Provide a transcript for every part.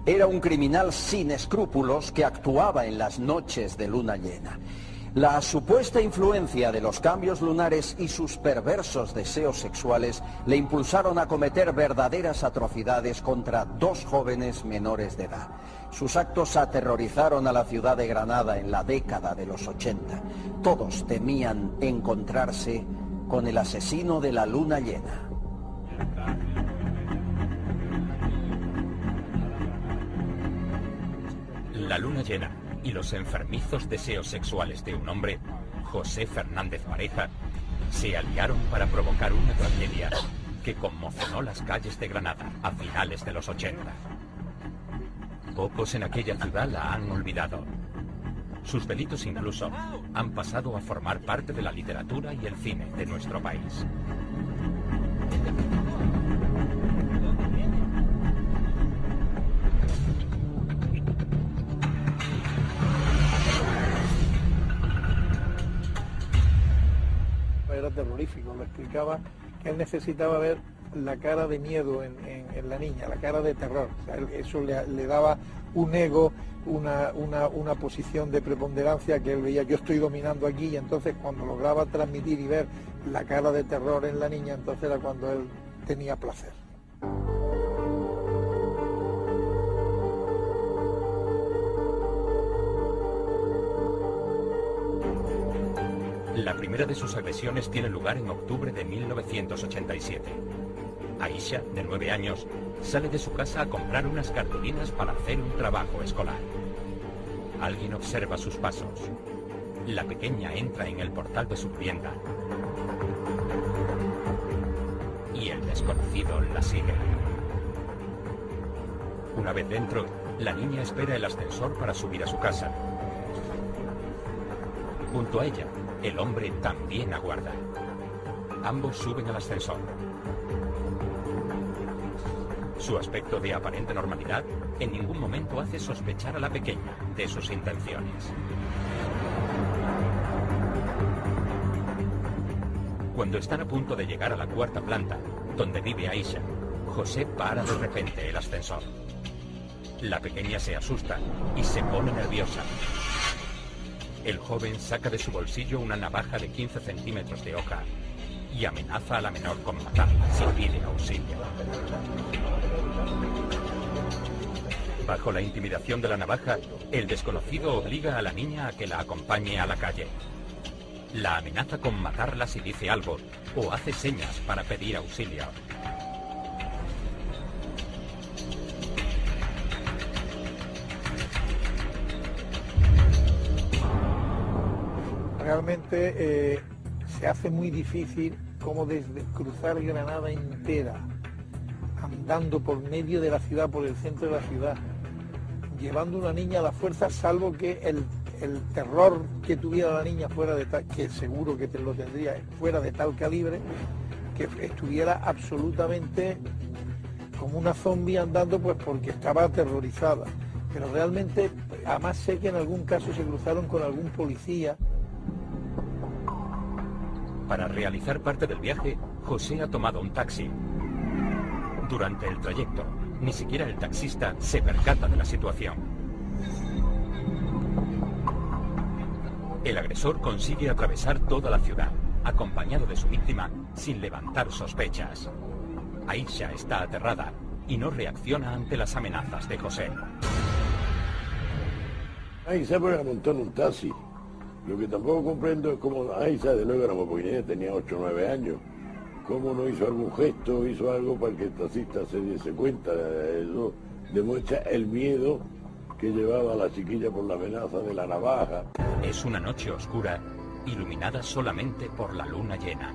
Era un criminal sin escrúpulos que actuaba en las noches de luna llena. La supuesta influencia de los cambios lunares y sus perversos deseos sexuales le impulsaron a cometer verdaderas atrocidades contra 2 jóvenes menores de edad. Sus actos aterrorizaron a la ciudad de Granada en la década de los 80. Todos temían encontrarse con el asesino de la luna llena. La luna llena y los enfermizos deseos sexuales de un hombre, José Fernández Pareja, se aliaron para provocar una tragedia que conmocionó las calles de Granada a finales de los 80. Pocos en aquella ciudad la han olvidado. Sus delitos incluso han pasado a formar parte de la literatura y el cine de nuestro país. Era terrorífico, lo explicaba, que él necesitaba ver la cara de miedo en la niña, la cara de terror. O sea, eso le daba un ego, una posición de preponderancia que él veía, yo estoy dominando aquí, y entonces cuando lograba transmitir y ver la cara de terror en la niña, entonces era cuando él tenía placer. La primera de sus agresiones tiene lugar en octubre de 1987. Aisha, de 9 años, sale de su casa a comprar unas cartulinas para hacer un trabajo escolar. Alguien observa sus pasos. La pequeña entra en el portal de su vivienda y el desconocido la sigue. Una vez dentro, la niña espera el ascensor para subir a su casa. Junto a ella, el hombre también aguarda. Ambos suben al ascensor. Su aspecto de aparente normalidad en ningún momento hace sospechar a la pequeña de sus intenciones. Cuando están a punto de llegar a la 4ª planta, donde vive Aisha, José para de repente el ascensor. La pequeña se asusta y se pone nerviosa. El joven saca de su bolsillo una navaja de 15 centímetros de hoja y amenaza a la menor con matarla si pide auxilio. Bajo la intimidación de la navaja, el desconocido obliga a la niña a que la acompañe a la calle. La amenaza con matarla si dice algo o hace señas para pedir auxilio. Realmente se hace muy difícil como desde cruzar Granada entera, andando por medio de la ciudad, por el centro de la ciudad, llevando una niña a la fuerza, salvo que el terror que tuviera la niña fuera de tal, que seguro que lo tendría, fuera de tal calibre, que estuviera absolutamente como una zombie andando, pues porque estaba aterrorizada. Pero realmente, además sé que en algún caso se cruzaron con algún policía. Para realizar parte del viaje, José ha tomado un taxi. Durante el trayecto, ni siquiera el taxista se percata de la situación. El agresor consigue atravesar toda la ciudad, acompañado de su víctima, sin levantar sospechas. Aisha está aterrada y no reacciona ante las amenazas de José. Aisha pues montó en un taxi. Lo que tampoco comprendo es cómo Aisha, de luego era muy pequeña, tenía 8 o 9 años. ¿Cómo no hizo algún gesto, hizo algo para que el taxista se diese cuenta? Eso demuestra el miedo que llevaba a la chiquilla por la amenaza de la navaja. Es una noche oscura, iluminada solamente por la luna llena.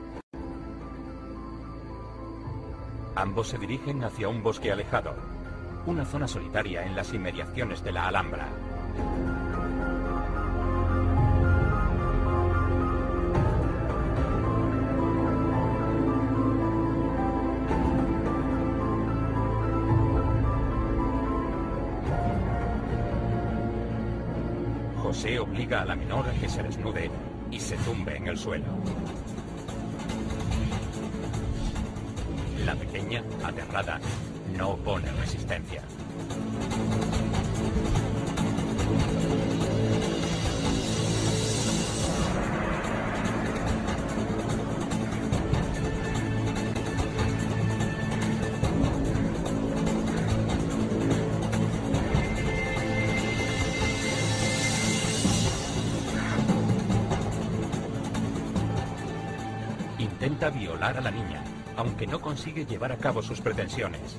Ambos se dirigen hacia un bosque alejado, una zona solitaria en las inmediaciones de la Alhambra. José obliga a la menor a que se desnude y se tumbe en el suelo. La pequeña, aterrada, no opone resistencia. intenta violar a la niña, aunque no consigue llevar a cabo sus pretensiones.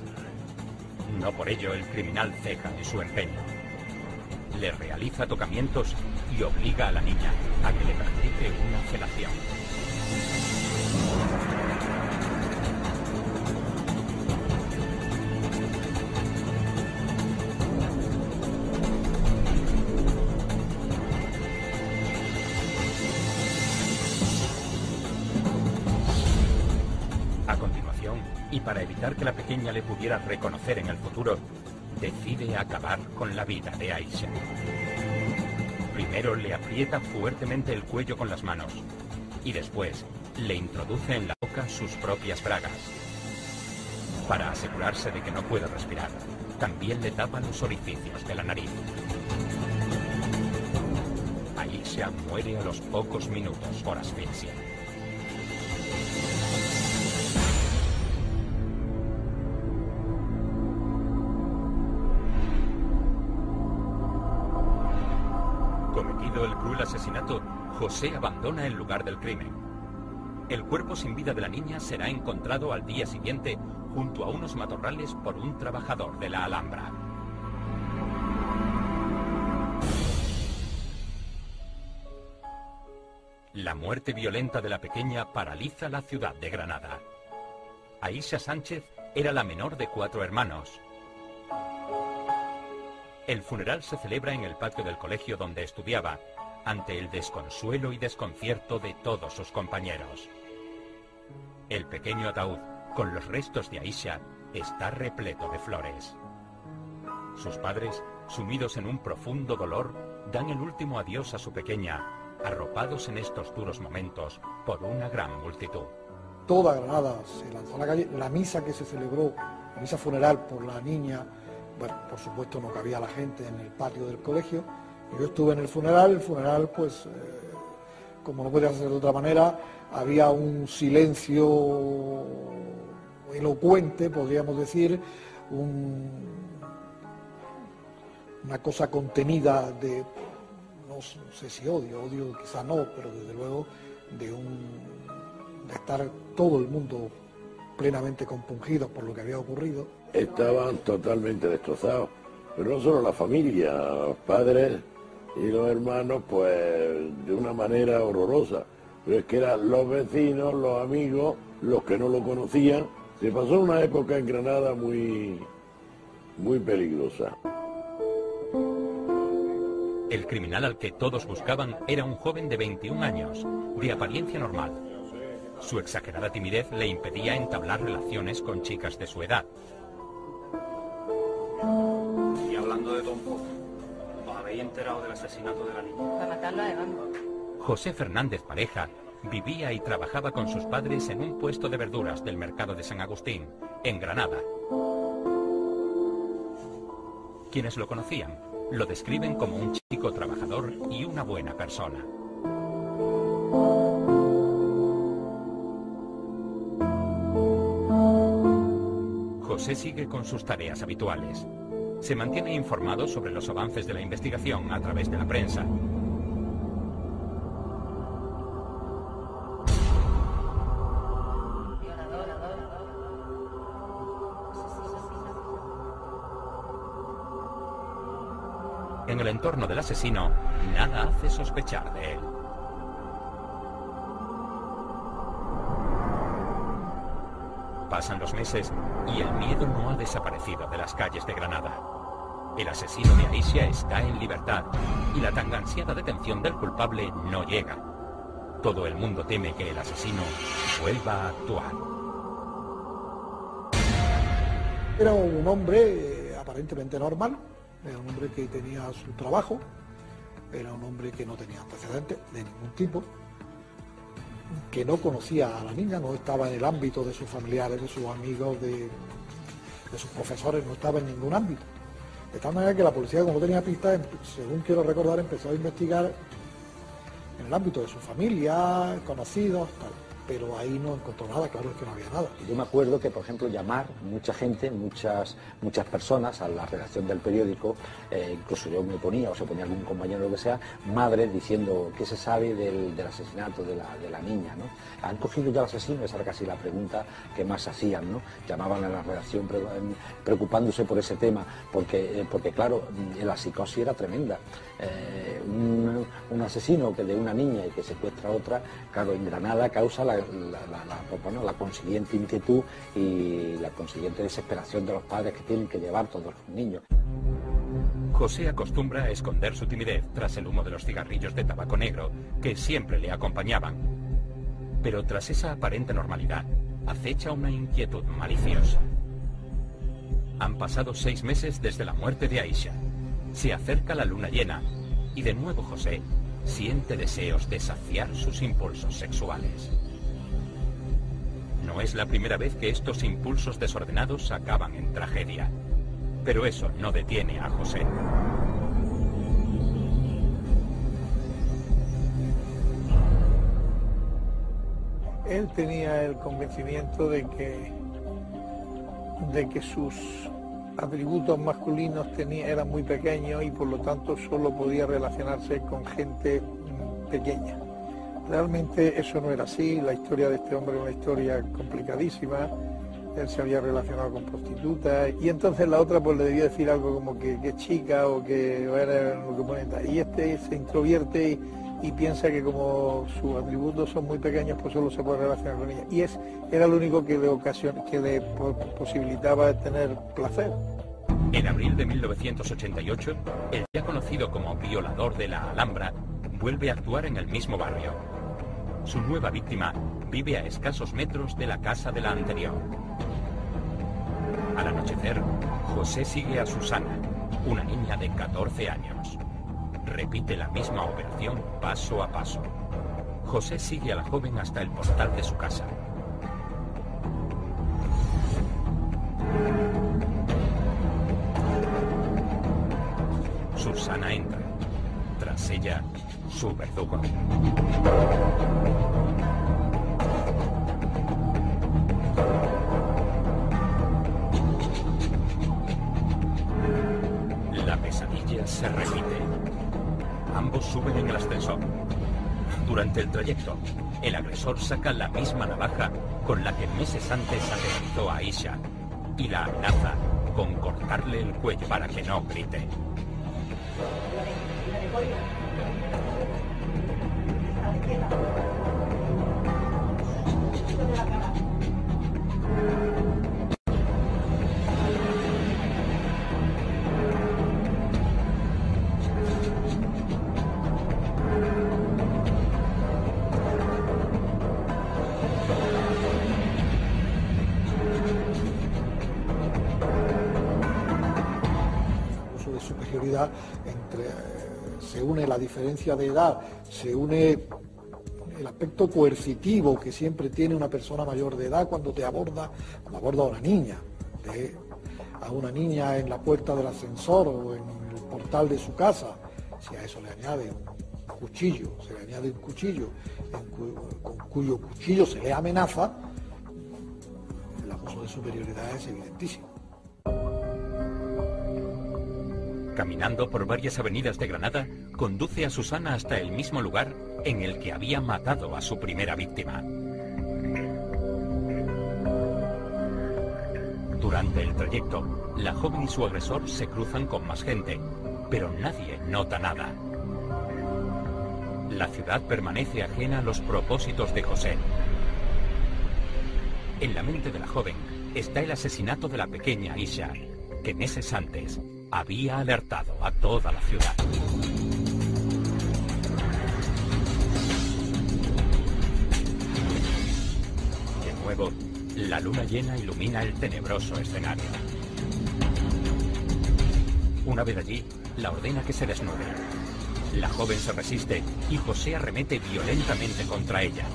No por ello el criminal ceja en su empeño. Le realiza tocamientos y obliga a la niña a que le practique una felación. A continuación, y para evitar que la pequeña le pudiera reconocer en el futuro, decide acabar con la vida de Aisha. Primero le aprieta fuertemente el cuello con las manos y después le introduce en la boca sus propias bragas. Para asegurarse de que no puede respirar, también le tapa los orificios de la nariz. Aisha muere a los pocos minutos por asfixia. Cometido el cruel asesinato, José abandona el lugar del crimen. El cuerpo sin vida de la niña será encontrado al día siguiente junto a unos matorrales por un trabajador de la Alhambra. La muerte violenta de la pequeña paraliza la ciudad de Granada. Aisha Sánchez era la menor de 4 hermanos. El funeral se celebra en el patio del colegio donde estudiaba, ante el desconsuelo y desconcierto de todos sus compañeros. El pequeño ataúd, con los restos de Aisha, está repleto de flores. Sus padres, sumidos en un profundo dolor, dan el último adiós a su pequeña, arropados en estos duros momentos por una gran multitud. Toda Granada se lanzó a la calle. La misa que se celebró, la misa funeral por la niña, bueno, por supuesto no cabía la gente en el patio del colegio. Yo estuve en el funeral pues, como no podía ser de otra manera, había un silencio elocuente, podríamos decir, una cosa contenida de, no sé si odio quizá no, pero desde luego de estar todo el mundo plenamente compungidos por lo que había ocurrido. Estaban totalmente destrozados, pero no solo la familia, los padres y los hermanos, pues de una manera horrorosa. Pero es que eran los vecinos, los amigos, los que no lo conocían. Se pasó una época en Granada muy peligrosa. El criminal al que todos buscaban era un joven de 21 años, de apariencia normal. Su exagerada timidez le impedía entablar relaciones con chicas de su edad. Y hablando de Don Pozo, ¿os habéis enterado del asesinato de la niña? Para matarlo a Eván. José Fernández Pareja vivía y trabajaba con sus padres en un puesto de verduras del mercado de San Agustín, en Granada. Quienes lo conocían lo describen como un chico trabajador y una buena persona. José sigue con sus tareas habituales. Se mantiene informado sobre los avances de la investigación a través de la prensa. En el entorno del asesino, nada hace sospechar de él. Pasan los meses y el miedo no ha desaparecido de las calles de Granada. El asesino de Aisha está en libertad y la tan ansiada detención del culpable no llega. Todo el mundo teme que el asesino vuelva a actuar. Era un hombre aparentemente normal, era un hombre que tenía su trabajo, era un hombre que no tenía antecedentes de ningún tipo, que no conocía a la niña, no estaba en el ámbito de sus familiares, de sus amigos, de sus profesores, no estaba en ningún ámbito. De tal manera que la policía, como no tenía pistas, según quiero recordar, empezó a investigar en el ámbito de su familia, conocidos, tal. pero ahí no encontró nada, claro es que no había nada. Yo me acuerdo que, por ejemplo, llamar mucha gente, muchas personas a la redacción del periódico, incluso yo me ponía, o se ponía algún compañero, lo que sea, madres diciendo qué se sabe del asesinato de la niña, ¿no? ¿Han cogido ya al asesino? Esa era casi la pregunta que más hacían, ¿no? Llamaban a la redacción preocupándose por ese tema, porque claro, la psicosis era tremenda. Un asesino que de una niña y que secuestra a otra, claro, en Granada causa la consiguiente inquietud y la consiguiente desesperación de los padres que tienen que llevar todos los niños. José acostumbra a esconder su timidez tras el humo de los cigarrillos de tabaco negro que siempre le acompañaban. Pero tras esa aparente normalidad, acecha una inquietud maliciosa. Han pasado 6 meses desde la muerte de Aisha. Se acerca la luna llena y de nuevo José siente deseos de saciar sus impulsos sexuales. No es la primera vez que estos impulsos desordenados acaban en tragedia, pero eso no detiene a José. Él tenía el convencimiento de que sus atributos masculinos eran muy pequeños y por lo tanto solo podía relacionarse con gente pequeña. Realmente eso no era así, la historia de este hombre es una historia complicadísima, él se había relacionado con prostitutas y entonces la otra pues le debía decir algo como que es chica o que era lo que pone tal. Y este se introvierte y piensa que como sus atributos son muy pequeños pues solo se puede relacionar con ella. Y era lo único que le posibilitaba tener placer. En abril de 1988, el ya conocido como violador de la Alhambra vuelve a actuar en el mismo barrio. Su nueva víctima vive a escasos metros de la casa de la anterior. Al anochecer, José sigue a Susana, una niña de 14 años. Repite la misma operación paso a paso. José sigue a la joven hasta el portal de su casa. Susana entra. Tras ella, su verdugo. La pesadilla se repite. Ambos suben en el ascensor. Durante el trayecto, el agresor saca la misma navaja con la que meses antes aterrorizó a Aisha y la amenaza con cortarle el cuello para que no grite. Se une la diferencia de edad, se une el aspecto coercitivo que siempre tiene una persona mayor de edad cuando aborda a una niña, a una niña en la puerta del ascensor o en el portal de su casa. Si a eso le añade un cuchillo, con cuyo cuchillo se le amenaza, el abuso de superioridad es evidentísimo. Caminando por varias avenidas de Granada, conduce a Susana hasta el mismo lugar en el que había matado a su primera víctima. Durante el trayecto, la joven y su agresor se cruzan con más gente, pero nadie nota nada. La ciudad permanece ajena a los propósitos de José. En la mente de la joven está el asesinato de la pequeña Aisha, que meses antes había alertado a toda la ciudad. De nuevo, la luna llena ilumina el tenebroso escenario. Una vez allí, la ordena que se desnude. La joven se resiste y José arremete violentamente contra ella.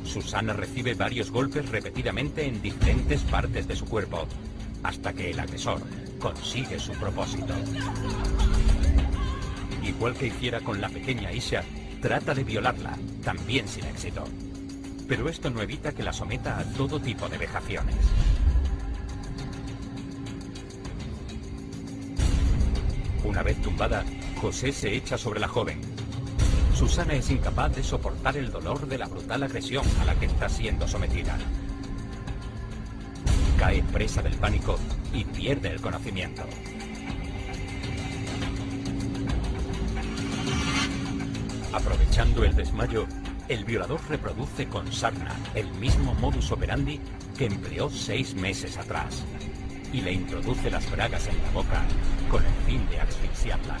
Susana recibe varios golpes repetidamente en diferentes partes de su cuerpo, hasta que el agresor consigue su propósito. Igual que hiciera con la pequeña Aisha, trata de violarla, también sin éxito. pero esto no evita que la someta a todo tipo de vejaciones. Una vez tumbada, José se echa sobre la joven. Susana es incapaz de soportar el dolor de la brutal agresión a la que está siendo sometida. Cae presa del pánico y pierde el conocimiento. Aprovechando el desmayo, el violador reproduce con sarna el mismo modus operandi que empleó 6 meses atrás y le introduce las bragas en la boca con el fin de asfixiarla.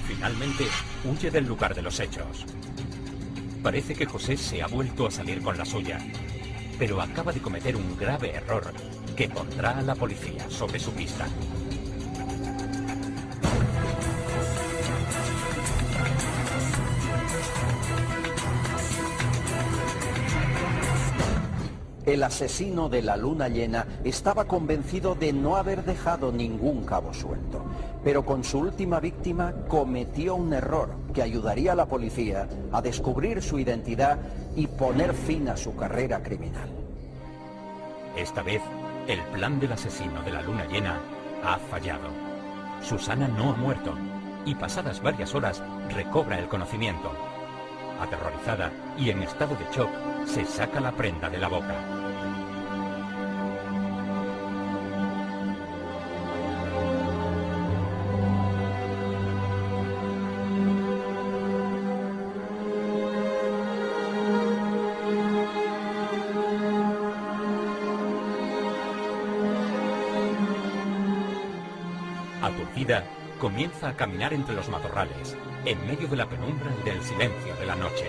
Finalmente, huye del lugar de los hechos. Parece que José se ha vuelto a salir con la suya, pero acaba de cometer un grave error que pondrá a la policía sobre su pista. El asesino de la luna llena estaba convencido de no haber dejado ningún cabo suelto, pero con su última víctima cometió un error que ayudaría a la policía a descubrir su identidad y poner fin a su carrera criminal. Esta vez, el plan del asesino de la luna llena ha fallado. Susana no ha muerto y pasadas varias horas recobra el conocimiento. Aterrorizada y en estado de shock, se saca la prenda de la boca. Aturdida, comienza a caminar entre los matorrales, en medio de la penumbra y del silencio de la noche.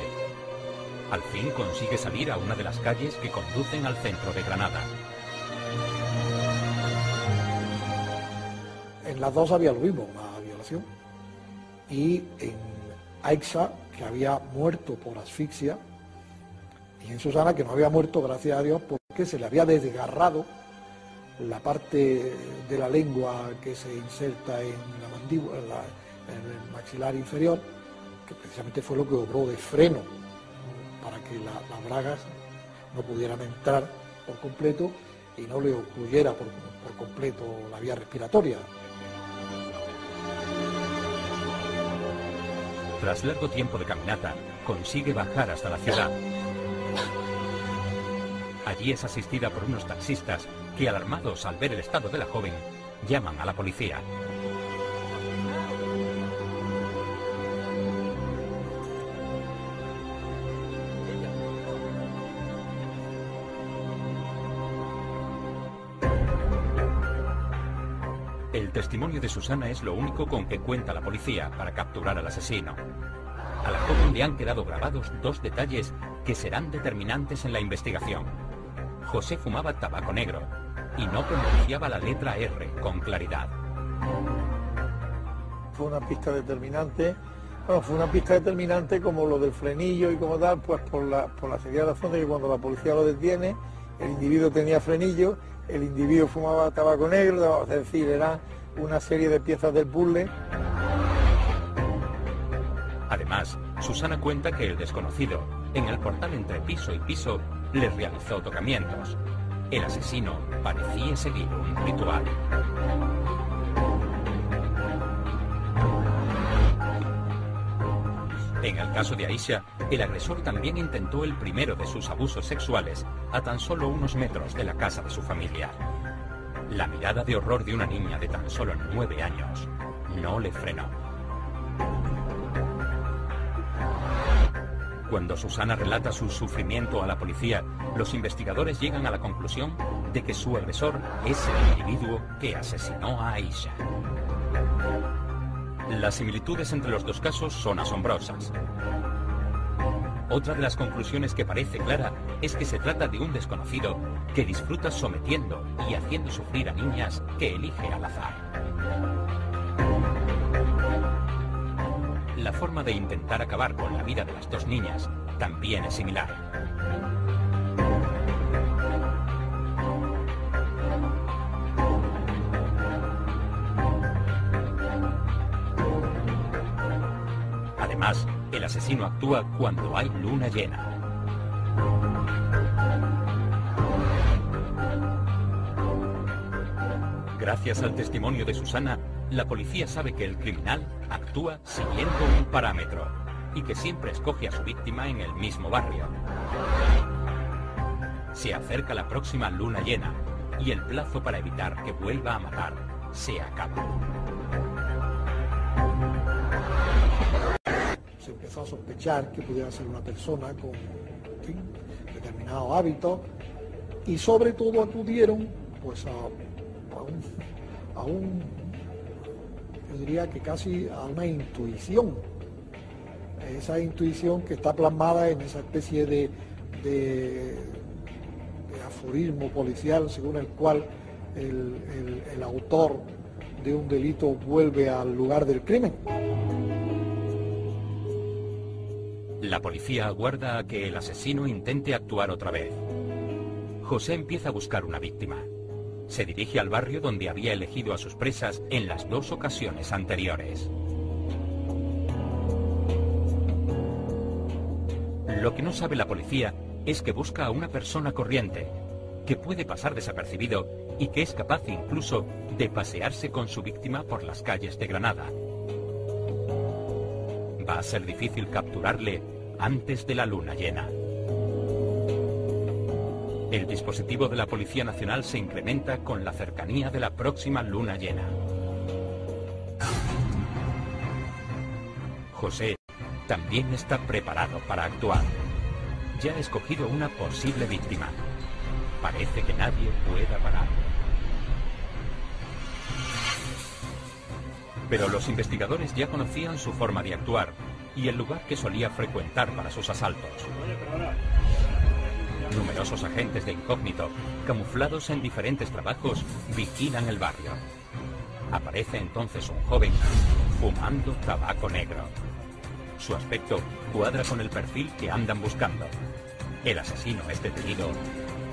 Al fin consigue salir a una de las calles que conducen al centro de Granada. En las dos había lo mismo, una violación. Y en Aixa, que había muerto por asfixia, y en Susana, que no había muerto, gracias a Dios, porque se le había desgarrado la parte de la lengua que se inserta en la mandíbula, en el maxilar inferior, que precisamente fue lo que obró de freno para que las bragas no pudieran entrar por completo y no le ocluyera por completo la vía respiratoria. Tras largo tiempo de caminata, consigue bajar hasta la ciudad. Allí es asistida por unos taxistas que, alarmados al ver el estado de la joven, llaman a la policía. El testimonio de Susana es lo único con que cuenta la policía para capturar al asesino. A la joven le han quedado grabados 2 detalles que serán determinantes en la investigación. José fumaba tabaco negro y no pronunciaba la letra R con claridad. Fue una pista determinante. Bueno, fue una pista determinante como lo del frenillo y como tal, pues por la sencilla razón de que cuando la policía lo detiene, el individuo tenía frenillo, el individuo fumaba tabaco negro, es decir, era una serie de piezas del puzzle. Además, Susana cuenta que el desconocido, en el portal entre piso y piso, le realizó tocamientos. El asesino parecía seguir un ritual. En el caso de Aisha, el agresor también intentó el primero de sus abusos sexuales a tan solo unos metros de la casa de su familia. La mirada de horror de una niña de tan solo 9 años no le frenó. Cuando Susana relata su sufrimiento a la policía, los investigadores llegan a la conclusión de que su agresor es el individuo que asesinó a Aisha. Las similitudes entre los dos casos son asombrosas. Otra de las conclusiones que parece clara es que se trata de un desconocido que disfruta sometiendo y haciendo sufrir a niñas que elige al azar. La forma de intentar acabar con la vida de las 2 niñas también es similar. Además, el asesino actúa cuando hay luna llena. Gracias al testimonio de Susana, la policía sabe que el criminal actúa siguiendo un parámetro y que siempre escoge a su víctima en el mismo barrio. Se acerca la próxima luna llena y el plazo para evitar que vuelva a matar se acaba. Se empezó a sospechar que pudiera ser una persona con, en fin, determinados hábitos, y sobre todo acudieron pues yo diría que casi a una intuición, esa intuición que está plasmada en esa especie de aforismo policial según el cual el autor de un delito vuelve al lugar del crimen. La policía aguarda a que el asesino intente actuar otra vez. José empieza a buscar una víctima. Se dirige al barrio donde había elegido a sus presas en las 2 ocasiones anteriores. Lo que no sabe la policía es que busca a una persona corriente, que puede pasar desapercibido y que es capaz incluso de pasearse con su víctima por las calles de Granada. Va a ser difícil capturarle antes de la luna llena. El dispositivo de la Policía Nacional se incrementa con la cercanía de la próxima luna llena. José también está preparado para actuar. Ya ha escogido una posible víctima. Parece que nadie pueda pararlo. Pero los investigadores ya conocían su forma de actuar y el lugar que solía frecuentar para sus asaltos. Numerosos agentes de incógnito, camuflados en diferentes trabajos, vigilan el barrio. Aparece entonces un joven fumando tabaco negro. Su aspecto cuadra con el perfil que andan buscando. El asesino es detenido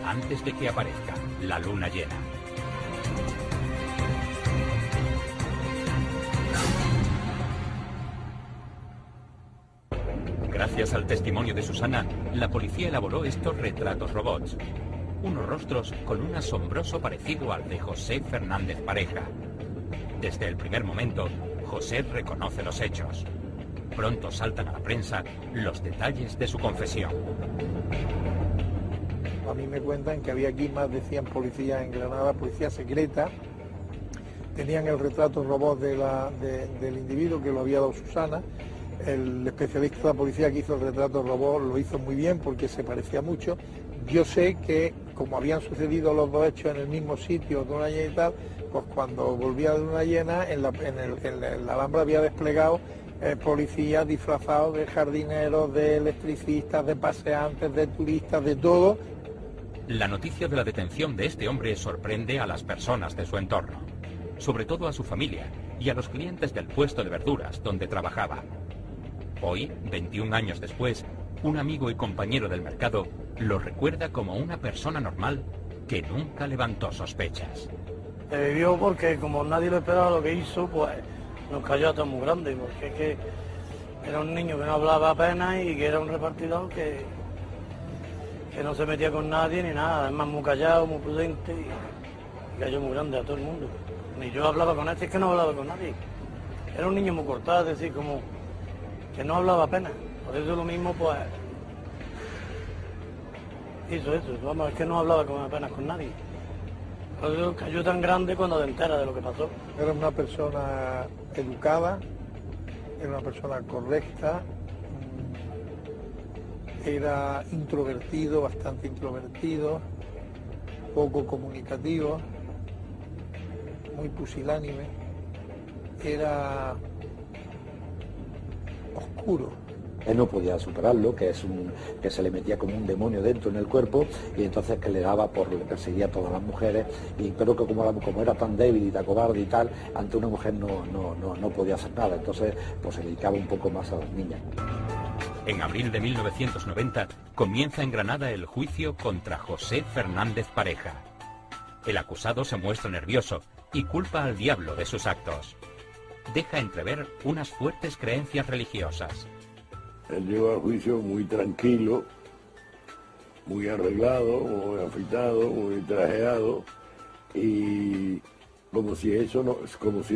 antes de que aparezca la luna llena. Gracias al testimonio de Susana, la policía elaboró estos retratos robots. Unos rostros con un asombroso parecido al de José Fernández Pareja. Desde el primer momento, José reconoce los hechos. Pronto saltan a la prensa los detalles de su confesión. A mí me cuentan que había aquí más de 100 policías en Granada, policía secreta. Tenían el retrato robot del individuo que lo había dado Susana. El especialista de la policía que hizo el retrato robot lo hizo muy bien porque se parecía mucho. Yo sé que, como habían sucedido los 2 hechos en el mismo sitio de una llena y tal, pues cuando volvía de una llena, en la Alhambra había desplegado policías disfrazados de jardineros, de electricistas, de paseantes, de turistas, de todo. La noticia de la detención de este hombre sorprende a las personas de su entorno, sobre todo a su familia y a los clientes del puesto de verduras donde trabajaba. Hoy, 21 años después, un amigo y compañero del mercado lo recuerda como una persona normal que nunca levantó sospechas. Se vivió porque como nadie lo esperaba lo que hizo, pues nos cayó a todos muy grande, porque es que era un niño que no hablaba apenas y que era un repartidor que no se metía con nadie ni nada, además muy callado, muy prudente y cayó muy grande a todo el mundo. Ni yo hablaba con este, es que no hablaba con nadie. Era un niño muy cortado, es decir, como que no hablaba apenas. Por eso lo mismo, pues, hizo eso. Vamos, es que no hablaba apenas con nadie. Por eso cayó tan grande cuando te enteras de lo que pasó. Era una persona educada, era una persona correcta, era introvertido, bastante introvertido, poco comunicativo, muy pusilánime, era oscuro. Él no podía superarlo, que se le metía como un demonio dentro en el cuerpo, y entonces que le perseguía a todas las mujeres, y creo que como era tan débil y tan cobarde y tal, ante una mujer no podía hacer nada, entonces pues se dedicaba un poco más a las niñas. En abril de 1990 comienza en Granada el juicio contra José Fernández Pareja. El acusado se muestra nervioso y culpa al diablo de sus actos. deja entrever unas fuertes creencias religiosas. Él llegó al juicio muy tranquilo, muy arreglado, muy afeitado, muy trajeado, y como si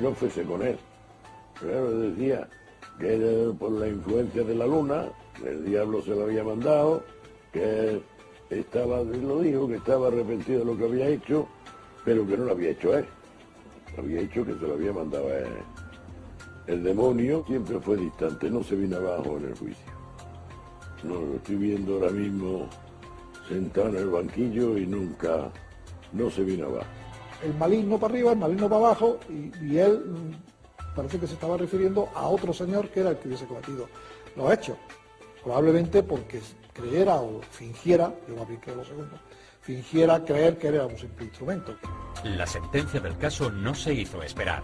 no fuese con él. Claro, decía que era por la influencia de la luna, el diablo se lo había mandado, que él lo dijo, que estaba arrepentido de lo que había hecho, pero que no lo había hecho él. Había hecho que se lo había mandado a él. El demonio siempre fue distante, no se vino abajo en el juicio. No, lo estoy viendo ahora mismo sentado en el banquillo y nunca, no se vino abajo. El maligno para arriba, el maligno para abajo, y él parece que se estaba refiriendo a otro señor que era el que hubiese cometido los hechos. Probablemente porque creyera o fingiera, yo más bien creo lo segundo, fingiera creer que era un simple instrumento. La sentencia del caso no se hizo esperar.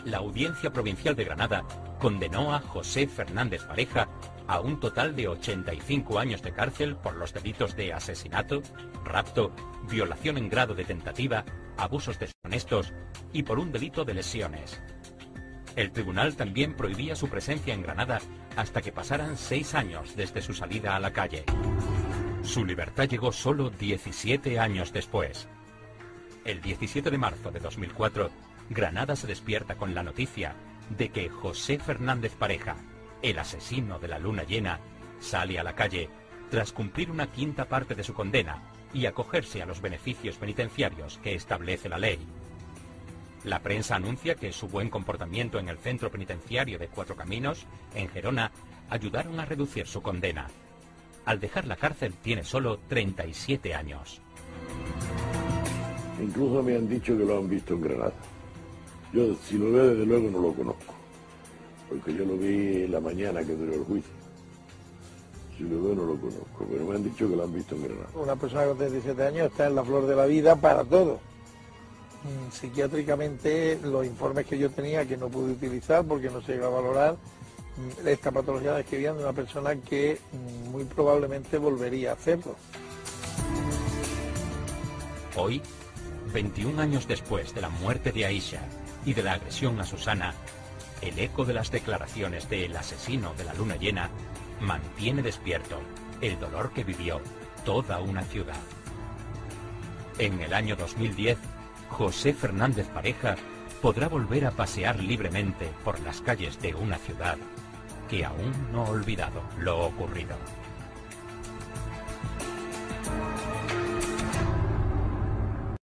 La Audiencia Provincial de Granada condenó a José Fernández Pareja a un total de 85 años de cárcel por los delitos de asesinato, rapto, violación en grado de tentativa, abusos deshonestos y por un delito de lesiones. El tribunal también prohibía su presencia en Granada hasta que pasaran 6 años desde su salida a la calle. Su libertad llegó solo 17 años después. El 17 de marzo de 2004, Granada se despierta con la noticia de que José Fernández Pareja, el asesino de la luna llena, sale a la calle tras cumplir una quinta parte de su condena y acogerse a los beneficios penitenciarios que establece la ley. La prensa anuncia que su buen comportamiento en el centro penitenciario de Cuatro Caminos, en Gerona, ayudaron a reducir su condena. Al dejar la cárcel tiene solo 37 años. Incluso me han dicho que lo han visto en Granada. Yo, si lo veo, desde luego no lo conozco, porque yo lo vi la mañana que duró el juicio. Si lo veo, no lo conozco, pero me han dicho que lo han visto en Granada. Una persona con 37 años está en la flor de la vida para todo. Psiquiátricamente, los informes que yo tenía, que no pude utilizar porque no se iba a valorar, esta patología la describían de una persona que muy probablemente volvería a hacerlo. Hoy, 21 años después de la muerte de Aisha y de la agresión a Susana, el eco de las declaraciones del asesino de la luna llena mantiene despierto el dolor que vivió toda una ciudad. En el año 2010, José Fernández Pareja podrá volver a pasear libremente por las calles de una ciudad que aún no ha olvidado lo ocurrido.